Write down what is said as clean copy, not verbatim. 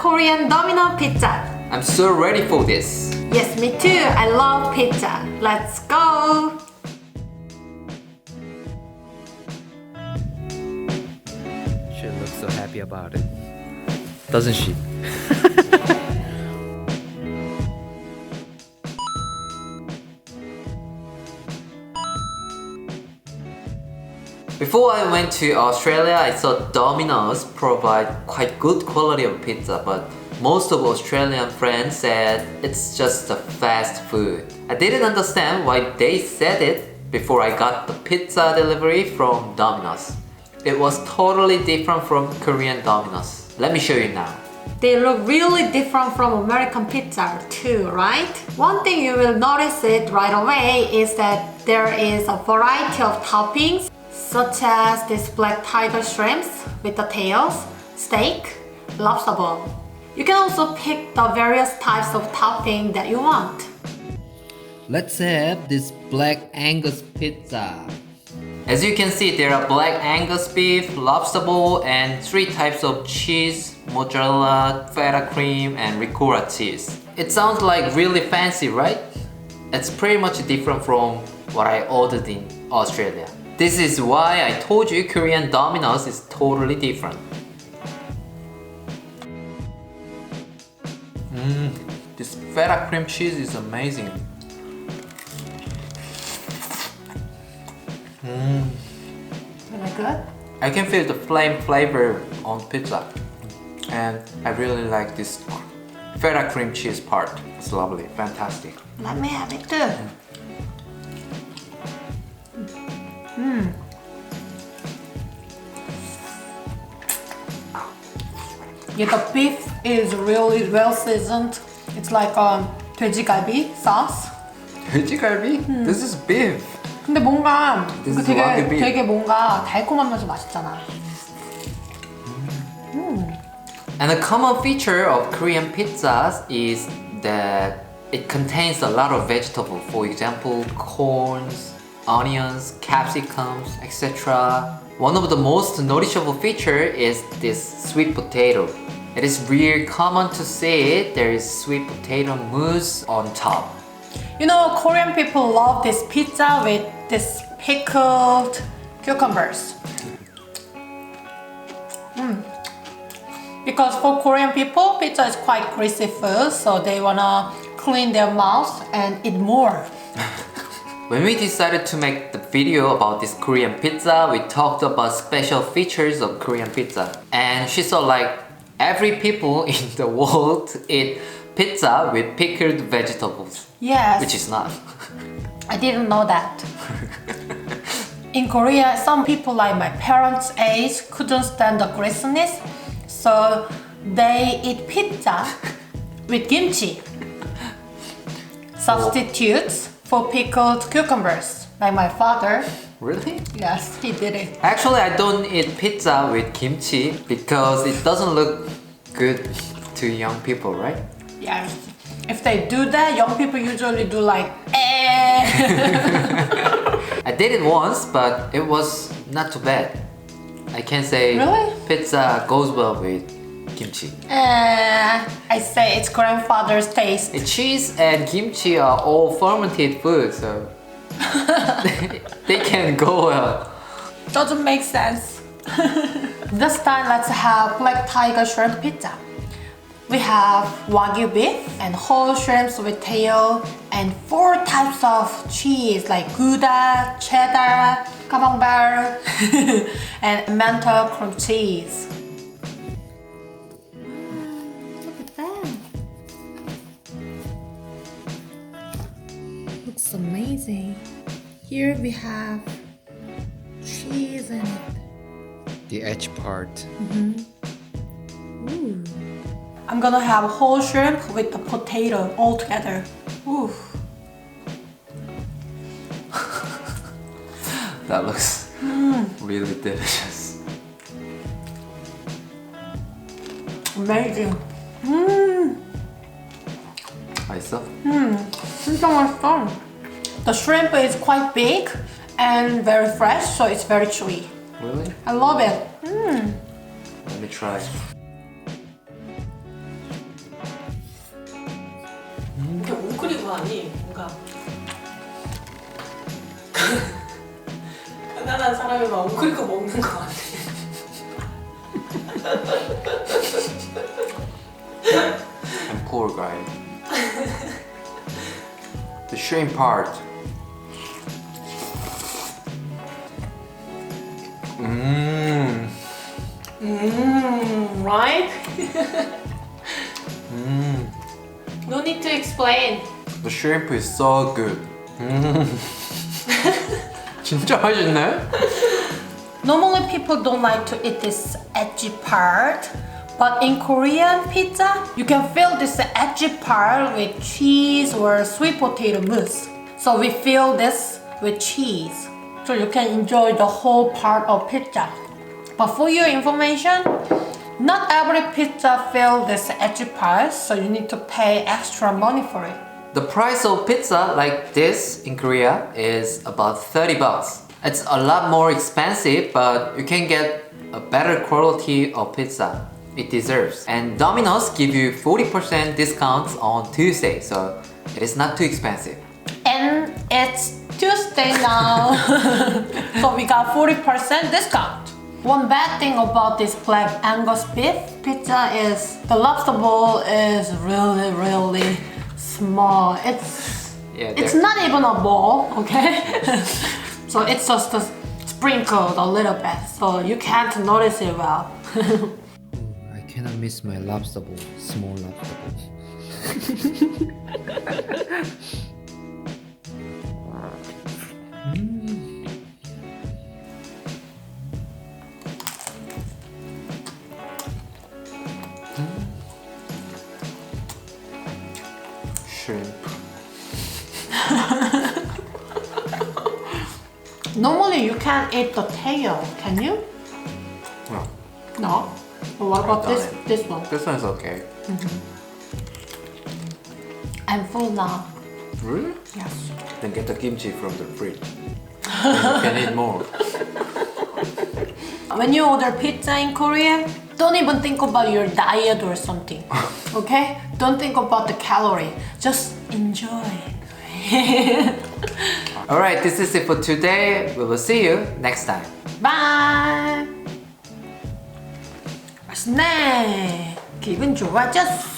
Korean Domino pizza. I'm so ready for this. Yes, me too. I love pizza. Let's go. She looks so happy about it, doesn't she? Before I went to Australia, I thought Domino's provide quite good quality of pizza, but most of Australian friends said it's just a fast food. I didn't understand why they said it before I got the pizza delivery from Domino's. It was totally different from Korean Domino's. Let me show you now. They look really different from American pizza too, right? One thing you will notice it right away is that there is a variety of toppings, such as this black tiger shrimps with the tails, steak, lobster ball. You can also pick the various types of topping that you want. Let's have this black Angus pizza. As you can see, there are black Angus beef, lobster ball, and 3 types of cheese, mozzarella, feta cream, and ricotta cheese. It sounds like really fancy, right? It's pretty much different from what I ordered in Australia. This is why I told you Korean Domino's is totally different. This feta cream cheese is amazing. Really good? I can feel the flame flavor on pizza, and I really like this feta cream cheese part. It's lovely, fantastic. Let me have it too. Yeah, the beef is really well seasoned. It's like a 돼지갈비 sauce. 돼지갈비? This is beef. 근데 뭔가 This is 되게 Wagyu beef. 되게 뭔가 달콤하면서 맛있잖아. And a common feature of Korean pizzas is that it contains a lot of vegetables. For example, corns, onions, capsicums, etc. One of the most noticeable feature is this sweet potato. It is really common to see there is sweet potato mousse on top. You know, Korean people love this pizza with this pickled cucumbers. Because for Korean people, pizza is quite greasy food, so they wanna clean their mouth and eat more. When we decided to make the video about this Korean pizza, we talked about special features of Korean pizza. And she saw like every people in the world eat pizza with pickled vegetables. Yes. Which is not. I didn't know that. In Korea, some people like my parents' age couldn't stand the greasiness, so they eat pizza with kimchi. Substitutes for pickled cucumbers, like my father. Really? Yes, he did it. Actually, I don't eat pizza with kimchi because it doesn't look good to young people, right? Yes. If they do that, young people usually do like, eh. I did it once, but it was not too bad. I can say Really? pizza goes well with kimchi. I say it's grandfather's taste. Cheese and kimchi are all fermented food, so they can go well. Doesn't make sense. This time, let's have black tiger shrimp pizza. We have Wagyu beef and whole shrimps with tail and 4 types of cheese like Gouda, cheddar, camembert, and Emmental cream cheese. Look at that. Looks amazing. Here we have cheese in it. The edge part. Ooh. I'm gonna have whole shrimp with the potato all together. Ooh. That looks really delicious. Amazing. 맛있어? 진짜 맛있어. The shrimp is quite big and very fresh, so it's very chewy. Really? I love it. Let me try. 아니 뭔가 가난한 사람이 막 웅크리고 먹는 거 같아. I'm poor guy. The shrimp part. Right? No need to explain. The shrimp is so good. 진짜 맛있네. Normally people don't like to eat this edgy part, but in Korean pizza, you can fill this edgy part with cheese or sweet potato mousse. So we fill this with cheese, so you can enjoy the whole part of pizza. But for your information, not every pizza fills this edgy part, so you need to pay extra money for it. The price of pizza like this in Korea is about 30 bucks. It's a lot more expensive, but you can get a better quality of pizza it deserves. And Dominos give you 40% discounts on Tuesday, so it is not too expensive. And it's Tuesday now, so we got 40% discount. One bad thing about this black Angus beef pizza is the lobster bowl is really small. It's not even a bowl, okay? So it's just sprinkled a little bit, so you can't notice it well. I cannot miss my lobster bowl, small lobster bowl. Shrimp. Normally you can't eat the tail, can you? No. No? Well, what about I've this done it. this one? This one's okay. I'm full now. Really? Yes. Then get the kimchi from the fridge. Then you can eat more. When you order pizza in Korea, don't even think about your diet or something. Okay? Don't think about the calorie. Just enjoy it. Alright, this is it for today. We will see you next time. Bye. 맛있네. 기분 좋아졌어.